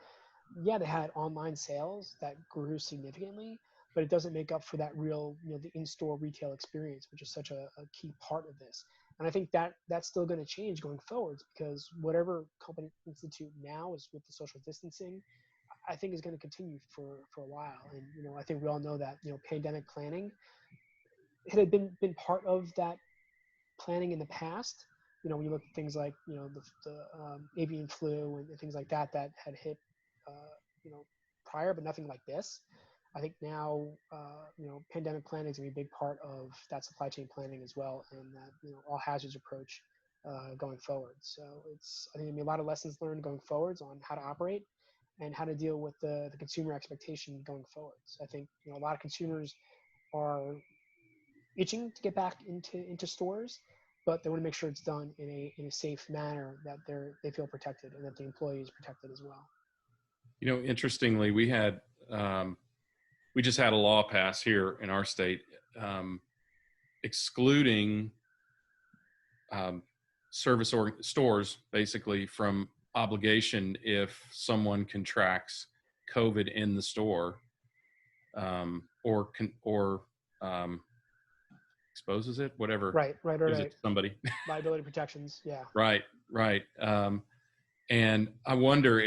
yeah, they had online sales that grew significantly, but it doesn't make up for that real, the in-store retail experience, which is such a key part of this. And I think that's still going to change going forwards, because whatever company institute now is with the social distancing, I think is going to continue for a while. And, I think we all know that, pandemic planning, it had been part of that planning in the past. When you look at things like, the avian flu and things like that had hit, prior, but nothing like this. I think now, pandemic planning is going to be a big part of that supply chain planning as well, and that, all hazards approach going forward. So I think there'll be a lot of lessons learned going forwards on how to operate and how to deal with the consumer expectation going forwards. I think, a lot of consumers are itching to get back into stores, but they want to make sure it's done in a safe manner, that they feel protected, and that the employee is protected as well. Interestingly, we just had a law pass here in our state, excluding service or stores basically from obligation if someone contracts COVID in the store, or exposes it, whatever. Right. It to somebody. Liability protections. Yeah. Right. And I wonder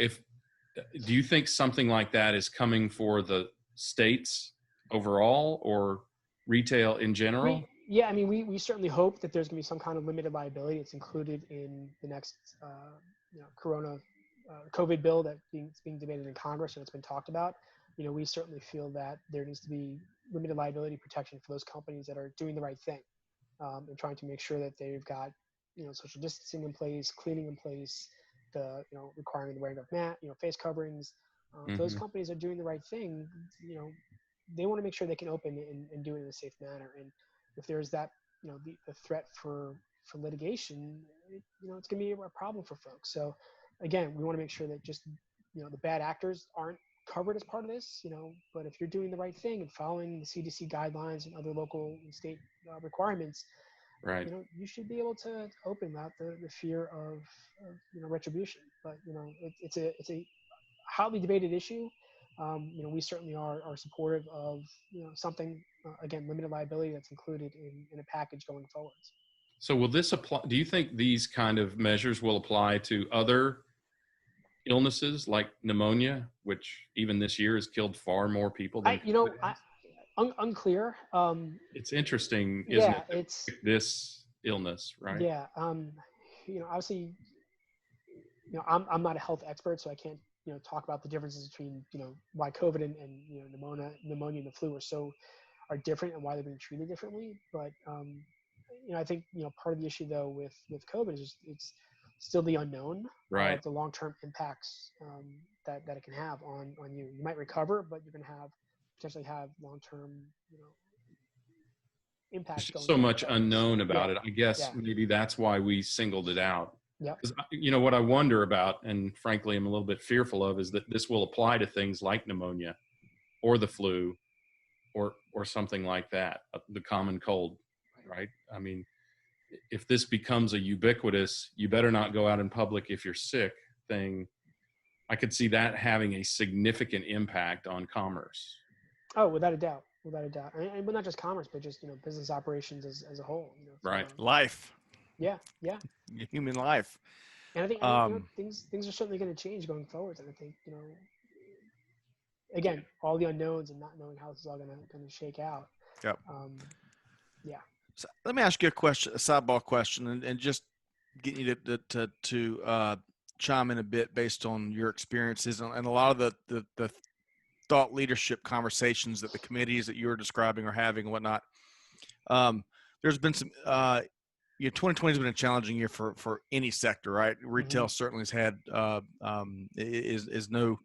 do you think something like that is coming for the states overall, or retail in general? We certainly hope that there's going to be some kind of limited liability. It's included in the next, COVID bill that's being debated in Congress, and it's been talked about. We certainly feel that there needs to be limited liability protection for those companies that are doing the right thing, and trying to make sure that they've got, social distancing in place, cleaning in place, requiring the wearing of face coverings. Those companies are doing the right thing. They want to make sure they can open and do it in a safe manner. And if there's that, the threat for litigation, it's going to be a problem for folks. So again, we want to make sure that just, the bad actors aren't covered as part of this, but if you're doing the right thing and following the CDC guidelines and other local and state requirements, right, you should be able to open without the fear of retribution. But it's a hotly debated issue. We certainly are supportive of something, again, limited liability that's included in a package going forwards. So will this apply? Do you think these kind of measures will apply to other illnesses like pneumonia, which even this year has killed far more people than unclear. It's interesting, isn't it? It's this illness, right? Yeah. Obviously, I'm not a health expert, so I can't talk about the differences between why COVID and pneumonia and the flu are different, and why they're being treated differently. But I think part of the issue though with COVID is it's still the unknown, right? Of the long-term impacts that it can have on you. You might recover, but you're going to potentially have long-term impacts. There's so much unknown about it. I guess maybe that's why we singled it out. Yeah. Because what I wonder about, and frankly I'm a little bit fearful of, is that this will apply to things like pneumonia or the flu, or something like that, the common cold, right? I mean, if this becomes a ubiquitous, you better not go out in public if you're sick thing, I could see that having a significant impact on commerce. Oh, without a doubt, without a doubt, and not just commerce, but just business operations as a whole. Right. Life. Yeah, yeah. Human life. And I think things are certainly going to change going forward. And I think again, all the unknowns and not knowing how this is all going to shake out. Yep. Yeah. So let me ask you a sidebar question, and just get you to chime in a bit based on your experiences and a lot of the thought leadership conversations that the committees that you're describing are having and whatnot. There's been some, 2020 has been a challenging year for any sector, right? Retail certainly has had, is no,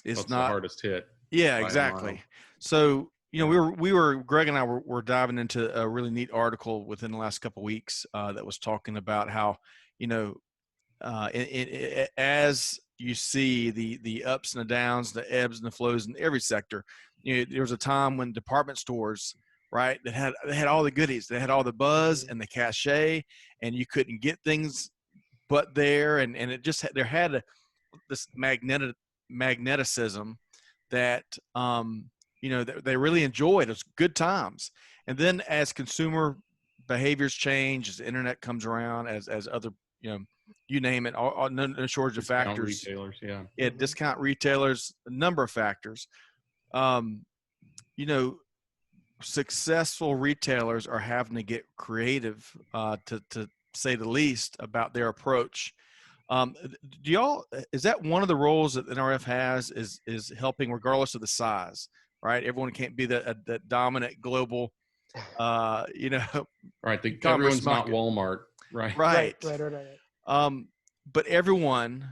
it's That's not the hardest hit. Yeah, exactly. So, Greg and I were diving into a really neat article within the last couple of weeks that was talking about how, as you see the ups and the downs, the ebbs and the flows in every sector, there was a time when department stores, right, they had all the goodies, they had all the buzz and the cachet, and you couldn't get things but there, and it just there had this magneticism that they really enjoyed. It's good times. And then as consumer behaviors change, as the internet comes around, as other you name it, no shortage of factors. Retailers, Discount retailers, a number of factors. Successful retailers are having to get creative, to say the least, about their approach. Is that one of the roles that Nrf has, is helping regardless of the size, right? Everyone can't be that dominant global, right. Everyone's not Walmart, right? Right. But everyone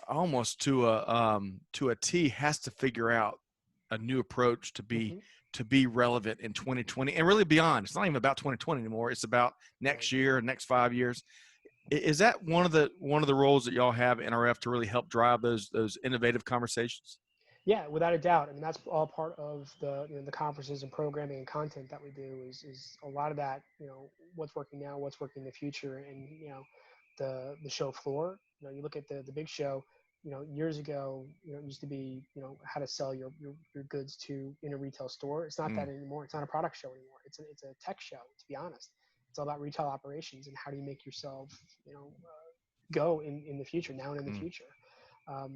almost to a T has to figure out a new approach to be relevant in 2020 and really beyond. It's not even about 2020 anymore. It's about next year, next 5 years. Is that one of the roles that y'all have at Nrf to really help drive those innovative conversations? Yeah, without a doubt. I mean, that's all part of the conferences and programming and content that we do is a lot of that, what's working now, what's working in the future, and the show floor. You look at the big show, years ago, it used to be, how to sell your goods in a retail store. It's not that anymore. It's not a product show anymore. It's a tech show, to be honest. It's all about retail operations and how do you make yourself, go in the future, now and in the future. I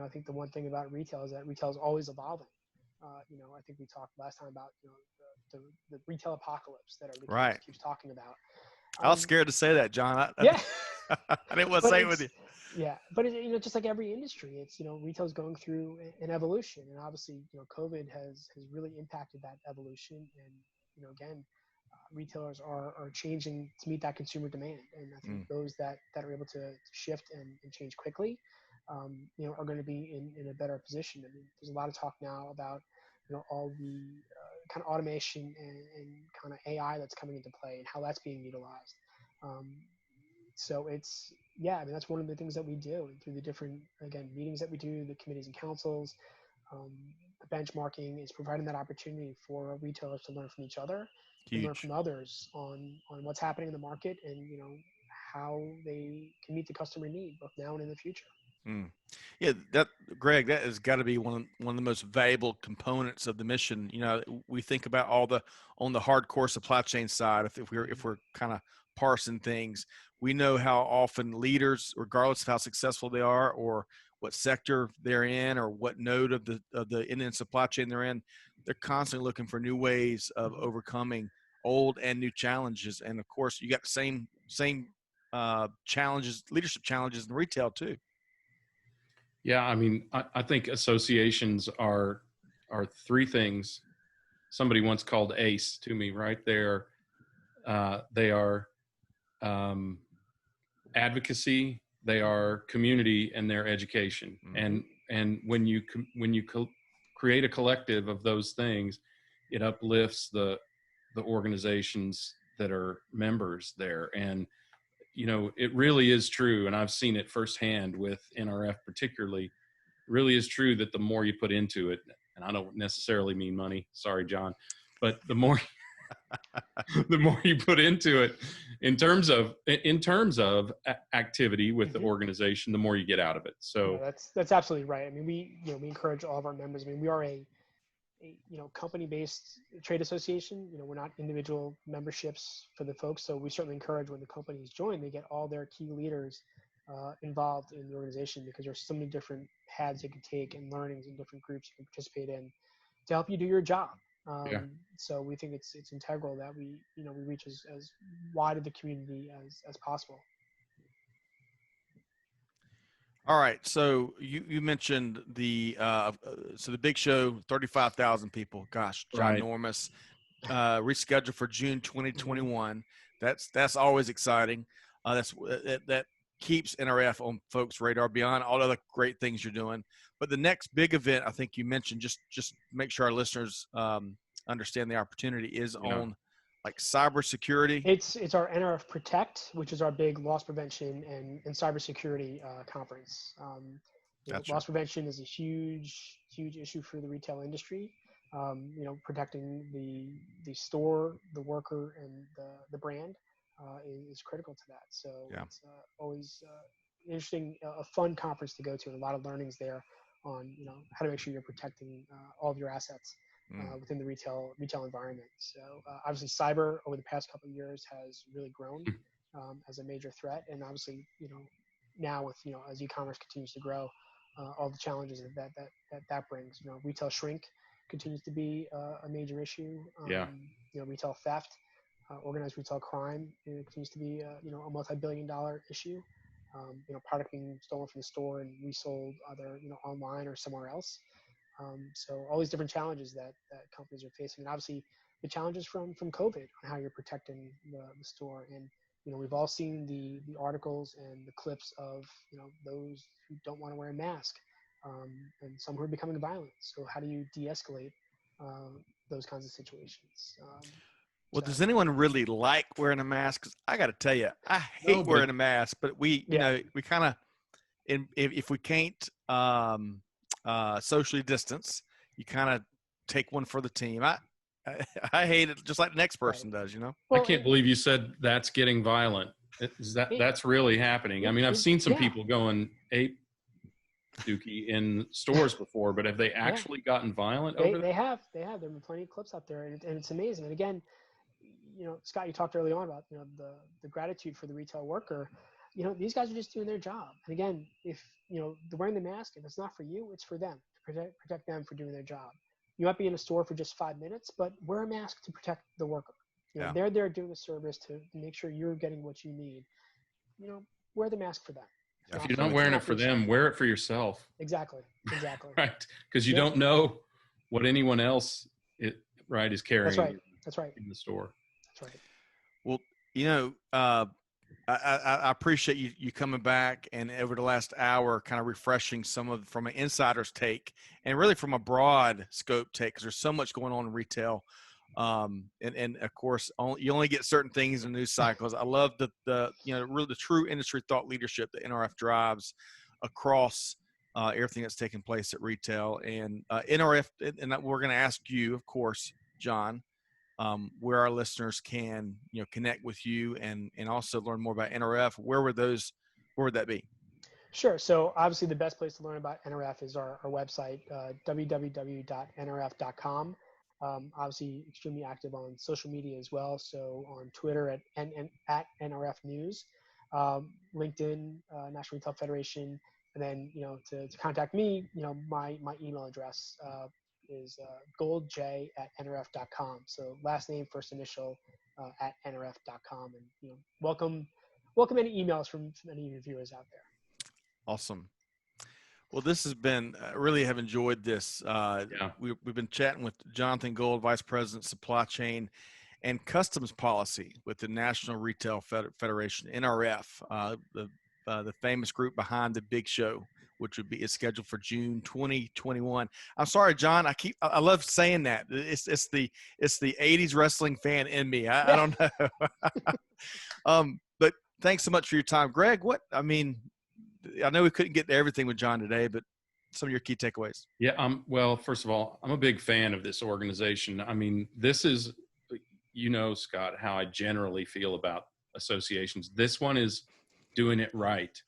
think the one thing about retail is that retail is always evolving. I think we talked last time about the retail apocalypse that everybody keeps talking about. I was scared to say that, John. I didn't want to say it with you. Yeah, but just like every industry, it's retail is going through an evolution, and obviously COVID has really impacted that evolution, and again. Retailers are changing to meet that consumer demand, and I think those that are able to shift and change quickly, are going to be in a better position. I mean, there's a lot of talk now about all the kind of automation and kind of AI that's coming into play and how that's being utilized. So it's I mean, that's one of the things that we do, and through the different meetings that we do, the committees and councils, the benchmarking is providing that opportunity for retailers to learn from each other. And learn from others on what's happening in the market and how they can meet the customer need both now and in the future. Yeah, Greg, that has got to be one of the most valuable components of the mission. We think about on the hardcore supply chain side. If we're kind of parsing things, we know how often leaders, regardless of how successful they are or what sector they're in or what node of the end supply chain they're in, they're constantly looking for new ways of overcoming old and new challenges. And of course, you got the same challenges, leadership challenges in retail too. Yeah, I mean, I think associations are three things. Somebody once called ACE to me, right? They are advocacy, they are community, and they're education. And when you create a collective of those things, it uplifts the organizations that are members there. And it really is true, and I've seen it firsthand with Nrf particularly. It really is true that the more you put into it, and I don't necessarily mean money, sorry, John, but the more the more you put into it in terms of activity with the organization, the more you get out of it. So yeah, that's absolutely right. I mean, we encourage all of our members. I mean, we are a company-based trade association. We're not individual memberships for the folks. So we certainly encourage when the companies join, they get all their key leaders involved in the organization, because there's so many different paths you can take and learnings and different groups you can participate in to help you do your job. So we think it's integral that we reach as wide of the community as possible. All right. So you mentioned the big show, 35,000 people. Gosh, ginormous. Rescheduled for June 2021. That's always exciting. That keeps NRF on folks' radar beyond all other great things you're doing. But the next big event, I think you mentioned, just make sure our listeners understand the opportunity, is on like cybersecurity. It's our Nrf Protect, which is our big loss prevention and cybersecurity conference. Loss prevention is a huge issue for the retail industry. Protecting the store, the worker, and the brand is critical to that. So it's always interesting, a fun conference to go to, and a lot of learnings there on how to make sure you're protecting all of your assets within the retail environment. So obviously cyber over the past couple of years has really grown as a major threat, and obviously now with as e-commerce continues to grow, all the challenges that brings. Retail shrink continues to be a major issue. Retail theft, organized retail crime continues to be a multi-billion-dollar issue. Product being stolen from the store and resold either online or somewhere else. So all these different challenges that companies are facing, and obviously the challenges from COVID on how you're protecting the store. And we've all seen the articles and the clips of those who don't want to wear a mask, and some who are becoming violent. So how do you de-escalate those kinds of situations? Does anyone really like wearing a mask? 'Cause I got to tell you, I hate wearing a mask, but we kind of, if we can't socially distance, you kind of take one for the team. I hate it just like the next person does, Well, I can't believe you said that's getting violent. That's really happening. I mean, I've seen some people going ape dookie in stores before, but have they actually gotten violent over that? They have. There have been plenty of clips out there, and it's amazing. And again, Scott, you talked early on about the gratitude for the retail worker. These guys are just doing their job. And again, if they're wearing the mask, if it's not for you, it's for them, to protect them for doing their job. You might be in a store for just 5 minutes, but wear a mask to protect the worker. They're there doing a service to make sure you're getting what you need. Wear the mask for them. If you're not wearing it for them, wear it for yourself. Exactly. Right, because you don't know what anyone else is carrying. That's right. In the store. That's right. Well, I appreciate you coming back and over the last hour kind of refreshing from an insider's take and really from a broad scope take, because there's so much going on in retail. And of course, you only get certain things in news cycles. I love really the true industry thought leadership that NRF drives across everything that's taking place at retail. And NRF, and we're going to ask you, of course, Jon, where our listeners can connect with you and also learn more about NRF. Where would that be? Sure. So obviously the best place to learn about NRF is our website, www.nrf.com. Obviously extremely active on social media as well. So on Twitter at NRF News, LinkedIn, National Retail Federation, and then to contact me, my email address is goldj@nrf.com. So last name, first initial at nrf.com, and welcome any emails from any of your viewers out there. Awesome. Well, this has been, I really have enjoyed this. We've been chatting with Jonathan Gold, Vice President, Supply Chain and Customs Policy with the National Retail Federation, NRF, the famous group behind the big show, which is scheduled for June 2021. I'm sorry, Jon. I love saying that. It's the 80s wrestling fan in me. I don't know. But thanks so much for your time, Greg. I know we couldn't get to everything with Jon today, but some of your key takeaways. Yeah. Well, first of all, I'm a big fan of this organization. I mean, this is, Scott, how I generally feel about associations. This one is doing it right.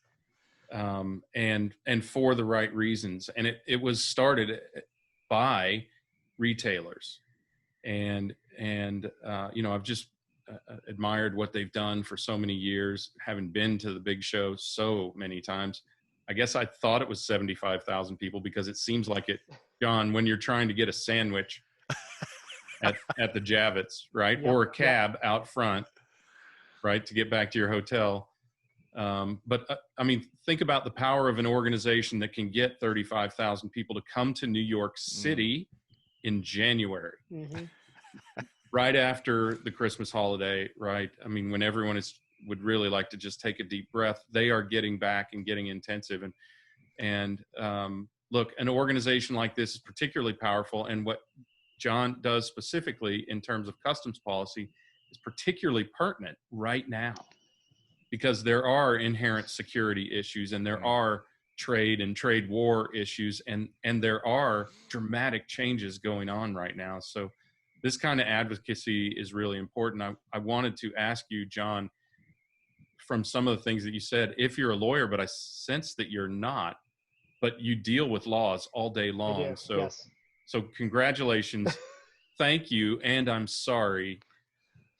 And for the right reasons. And it was started by retailers, and I've just admired what they've done for so many years, having been to the big show so many times. I guess I thought it was 75,000 people because it seems like it, John, when you're trying to get a sandwich at the Javits, right? Yep, Or a cab out front, right, to get back to your hotel. But I mean, think about the power of an organization that can get 35,000 people to come to New York City in January, right after the Christmas holiday, right? I mean, when everyone would really like to just take a deep breath, they are getting back and getting intensive. And look, an organization like this is particularly powerful. And what John does specifically in terms of customs policy is particularly pertinent right now, because there are inherent security issues, and there are trade and trade war issues, and there are dramatic changes going on right now. So this kind of advocacy is really important. I wanted to ask you, John, from some of the things that you said, if you're a lawyer, but I sense that you're not, but you deal with laws all day long. So, yes. So congratulations. Thank you. And I'm sorry,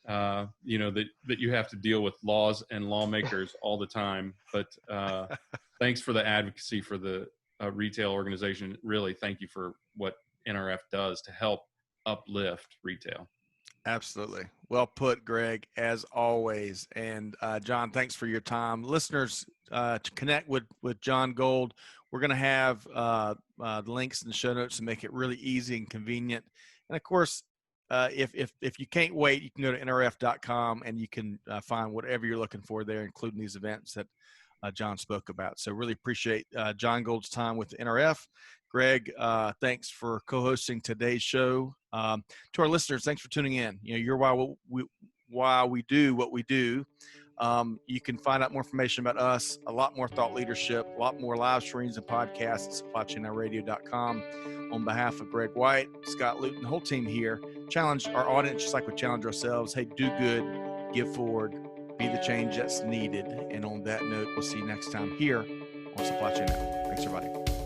that you have to deal with laws and lawmakers all the time, but thanks for the advocacy for the retail organization. Really, thank you for what NRF does to help uplift retail. Absolutely. Well put, Greg, as always. And John, thanks for your time. Listeners, to connect with Jon Gold, we're going to have the links in the show notes to make it really easy and convenient. And of course, if you can't wait, you can go to nrf.com and you can find whatever you're looking for there, including these events that John spoke about. So really appreciate Jon Gold's time with the NRF. Greg, thanks for co-hosting today's show. To our listeners, thanks for tuning in. You're why we do what we do. You can find out more information about us, a lot more thought leadership, a lot more live streams and podcasts at supplychainradio.com. On behalf of Greg White, Scott Luton, the whole team here, challenge our audience just like we challenge ourselves. Hey, do good, give forward, be the change that's needed. And on that note, we'll see you next time here on Supply Chain Now. Thanks, everybody.